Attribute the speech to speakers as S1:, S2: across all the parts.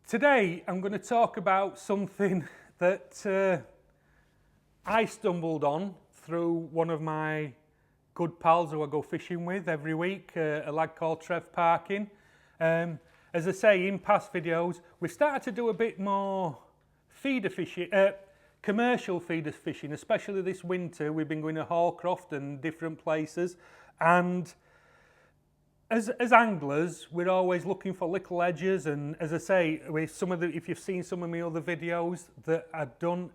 S1: Today I'm going to talk about something that I stumbled on through one of my good pals who I go fishing with every week, a lad called Trev Parkin. As I say in past videos, we've started to do a bit more feeder fishing, commercial feeder fishing, especially this winter. We've been going to Hallcroft and different places, and as anglers, we're always looking for little edges, and as I say, with if you've seen some of my other videos that I've done,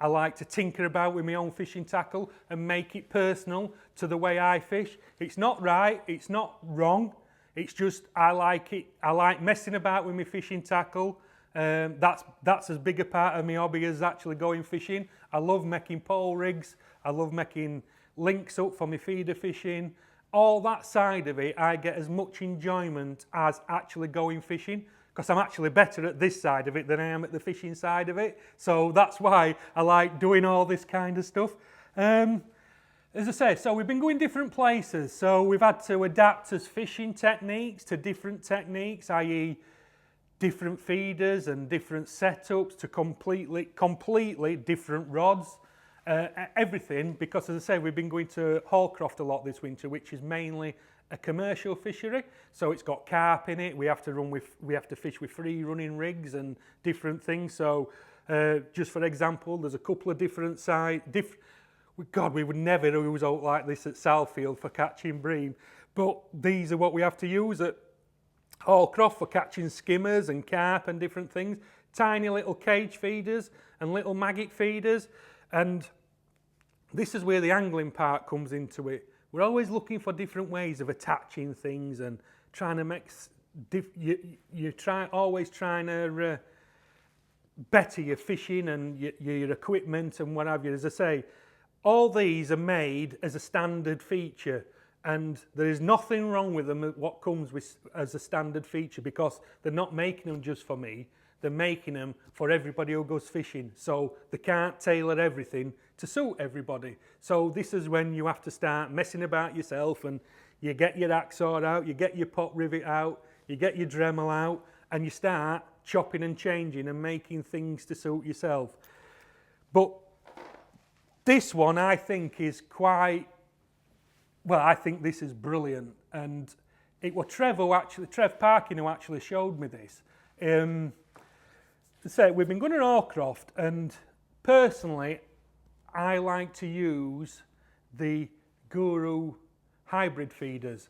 S1: I like to tinker about with my own fishing tackle and make it personal to the way I fish. It's not right, it's not wrong, it's just I like it. I like messing about with my fishing tackle. That's as big a part of my hobby as actually going fishing. I love making pole rigs, I love making links up for my feeder fishing. All that side of it, I get as much enjoyment as actually going fishing, because I'm actually better at this side of it than I am at the fishing side of it. So that's why I like doing all this kind of stuff. As I say, so we've been going different places. So we've had to adapt as fishing techniques to different techniques, i.e. different feeders and different setups to completely different rods. Everything, because as I say, we've been going to Hallcroft a lot this winter, which is mainly a commercial fishery. So it's got carp in it. We have to fish with free running rigs and different things. So just for example, there's a couple of different God, we would never use out like this at Southfield for catching bream, but these are what we have to use at Hallcroft for catching skimmers and carp and different things. Tiny little cage feeders and little maggot feeders. And this is where the angling part comes into it. We're always looking for different ways of attaching things and trying to make, always trying to better your fishing and your equipment and what have you. As I say, all these are made as a standard feature, and there is nothing wrong with them what comes with as a standard feature, because they're not making them just for me. They're making them for everybody who goes fishing, so they can't tailor everything to suit everybody. So this is when you have to start messing about yourself, and you get your hacksaw out, you get your pot rivet out, you get your Dremel out, and you start chopping and changing and making things to suit yourself. But this one I think is quite, well, I think this is brilliant, and it was Trev Parkin who actually showed me this. So we've been going to Hallcroft, and personally I like to use the Guru hybrid feeders.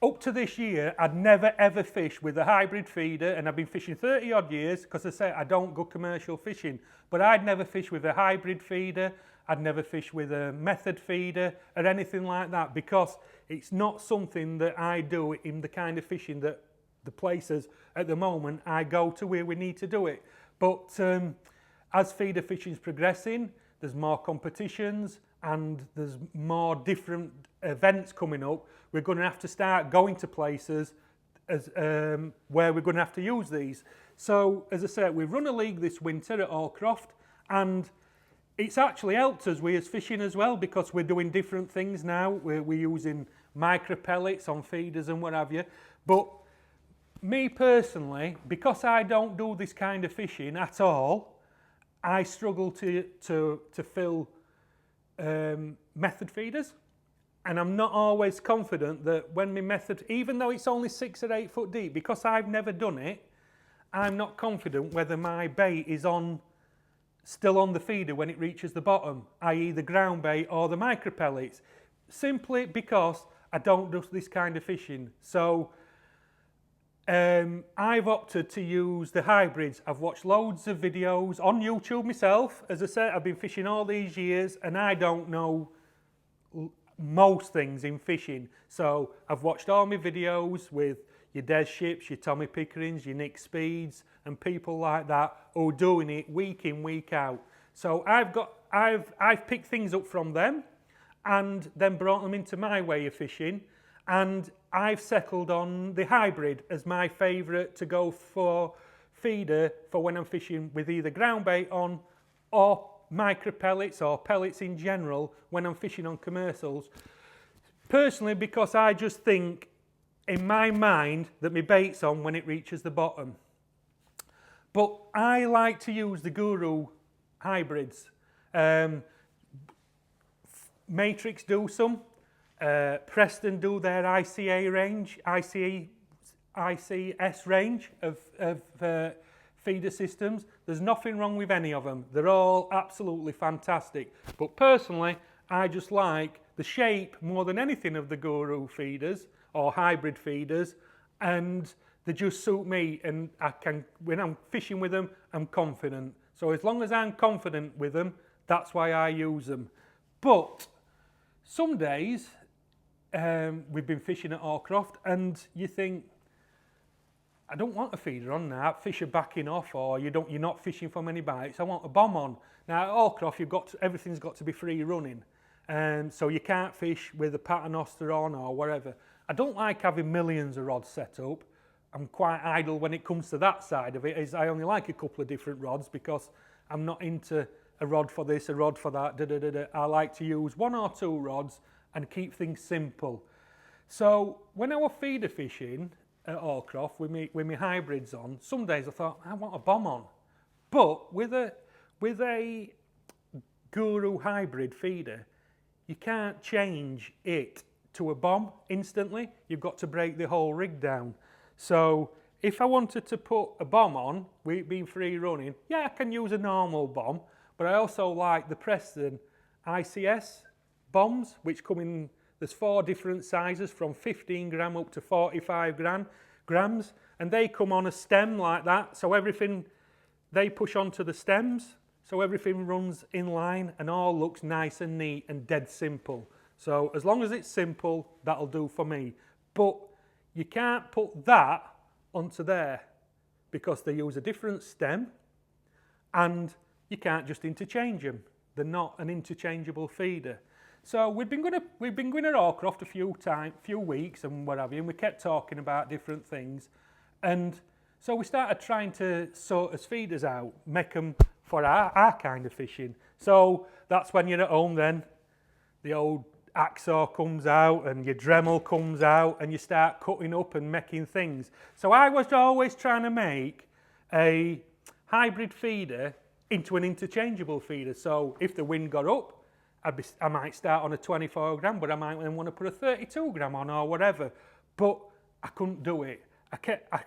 S1: Up to this year I'd never ever fished with a hybrid feeder, and I've been fishing 30 odd years, because I say I don't go commercial fishing, but I'd never fish with a hybrid feeder. I'd never fish with a method feeder or anything like that, because it's not something that I do in the kind of fishing that the places at the moment I go to where we need to do it. But as feeder fishing is progressing, there's more competitions and there's more different events coming up. We're going to have to start going to places where we're going to have to use these. So as I said, we've run a league this winter at Hallcroft, and it's actually helped us with fishing as well, because we're doing different things now. We're using micro pellets on feeders and what have you. But me personally, because I don't do this kind of fishing at all, I struggle to fill method feeders, and I'm not always confident that when my method, even though it's only 6 or 8 foot deep, because I've never done it, I'm not confident whether my bait is still on the feeder when it reaches the bottom, i.e. the ground bait or the micro pellets, simply because I don't do this kind of fishing. So I've opted to use the hybrids. I've watched loads of videos on YouTube myself. As I said, I've been fishing all these years, and I don't know most things in fishing. So I've watched all my videos with your Des Ships, your Tommy Pickerings, your Nick Speeds, and people like that who are doing it week in, week out. So I've picked things up from them and then brought them into my way of fishing, and I've settled on the hybrid as my favourite to go for feeder for when I'm fishing with either ground bait on or micro pellets or pellets in general when I'm fishing on commercials. Personally, because I just think in my mind that my bait's on when it reaches the bottom. But I like to use the Guru hybrids. Matrix do some. Preston do their ICA range, ICS range of feeder systems. There's nothing wrong with any of them. They're all absolutely fantastic. But personally, I just like the shape more than anything of the Guru feeders or hybrid feeders, and they just suit me, and I can, when I'm fishing with them, I'm confident. So as long as I'm confident with them, that's why I use them. But some days, we've been fishing at Allcroft and you think, I don't want a feeder on now, fish are backing off, or you're not fishing for many bites, I want a bomb on. Now at Allcroft, everything's got to be free running, so you can't fish with a paternoster on or whatever. I don't like having millions of rods set up. I'm quite idle when it comes to that side of it. I only like a couple of different rods because I'm not into a rod for this, a rod for that, I like to use one or two rods and keep things simple. So when I was feeder fishing at Allcroft with me hybrids on, some days I thought, I want a bomb on. But with a Guru hybrid feeder, you can't change it to a bomb instantly. You've got to break the whole rig down. So if I wanted to put a bomb on, with it being free running, yeah, I can use a normal bomb, but I also like the Preston ICS bombs, which come in, there's 4 different sizes from 15 gram up to 45 grams, and they come on a stem like that, so everything, they push onto the stems, so everything runs in line and all looks nice and neat and dead simple. So as long as it's simple, that'll do for me. But you can't put that onto there because they use a different stem and you can't just interchange them. They're not an interchangeable feeder. So we've been going at Allcroft a few weeks and what have you, and we kept talking about different things. And so we started trying to sort us feeders out, make them for our kind of fishing. So that's when you're at home then, the old hacksaw comes out and your Dremel comes out and you start cutting up and making things. So I was always trying to make a hybrid feeder into an interchangeable feeder. So if the wind got up, I might start on a 24 gram, but I might then want to put a 32 gram on or whatever. But I couldn't do it.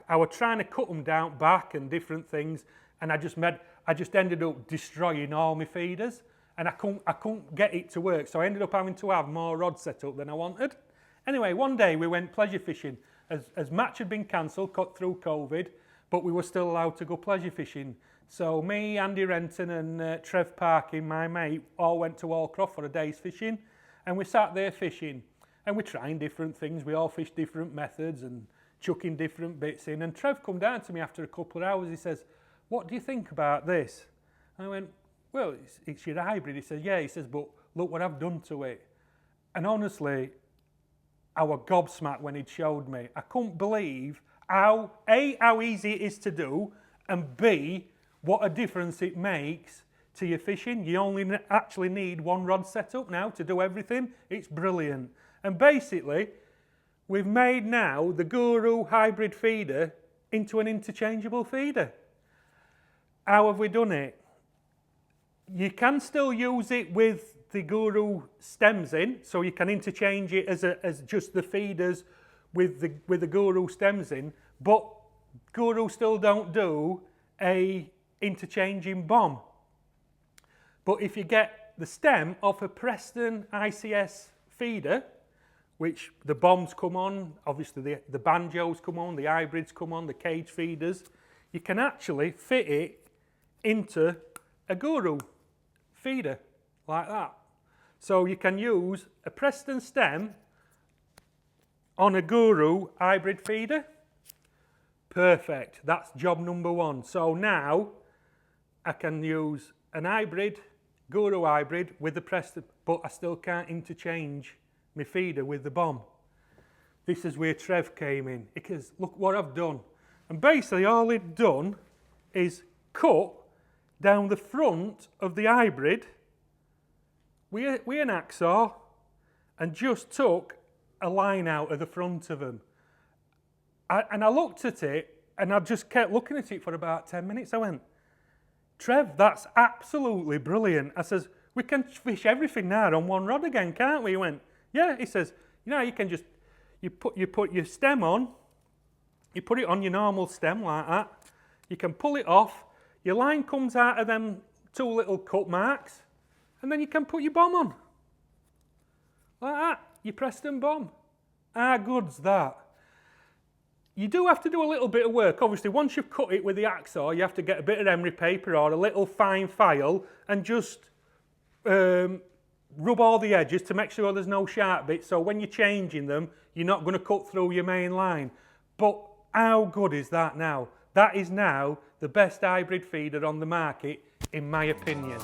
S1: I was trying to cut them down back and different things, and I just ended up destroying all my feeders, and I couldn't get it to work. So I ended up having to have more rods set up than I wanted. Anyway, one day we went pleasure fishing. As match had been cancelled through COVID, but we were still allowed to go pleasure fishing. So me, Andy Renton and Trev Parkin, my mate, all went to Allcroft for a day's fishing, and we sat there fishing, and we're trying different things. We all fished different methods and chucking different bits in. And Trev come down to me after a couple of hours. He says, "What do you think about this?" And I went, "Well, it's your hybrid." He says, "Yeah." He says, "But look what I've done to it." And honestly, I was gobsmacked when he'd showed me. I couldn't believe how easy it is to do, and B, what a difference it makes to your fishing. You only actually need one rod setup now to do everything. It's brilliant. And basically, we've made now the Guru hybrid feeder into an interchangeable feeder. How have we done it? You can still use it with the Guru stems in, so you can interchange it as just the feeders with the Guru stems in, but Guru still don't do a interchanging bomb. But if you get the stem off a Preston ICS feeder, which the bombs come on, obviously the banjos come on, the hybrids come on, the cage feeders, you can actually fit it into a Guru feeder like that. So you can use a Preston stem on a Guru hybrid feeder. Perfect, that's job number 1. So now I can use an hybrid, Guru hybrid with the Preston, but I still can't interchange my feeder with the bomb. This is where Trev came in, because look what I've done. And basically all he'd done is cut down the front of the hybrid with an hacksaw and just took a line out of the front of them. And I looked at it And I just kept looking at it for about 10 minutes. I went, Trev, that's absolutely brilliant. I says, we can fish everything now on one rod again, can't we? He went, yeah. He says, you know, you can just, you put your stem on, you put it on your normal stem like that, you can pull it off, your line comes out of them 2 little cut marks, and then you can put your bomb on. Like that, your Preston bomb. How good's that? You do have to do a little bit of work. Obviously, once you've cut it with the hacksaw, you have to get a bit of emery paper or a little fine file and just rub all the edges to make sure there's no sharp bits, so when you're changing them, you're not going to cut through your main line. But how good is that now? That is now the best hybrid feeder on the market, in my opinion.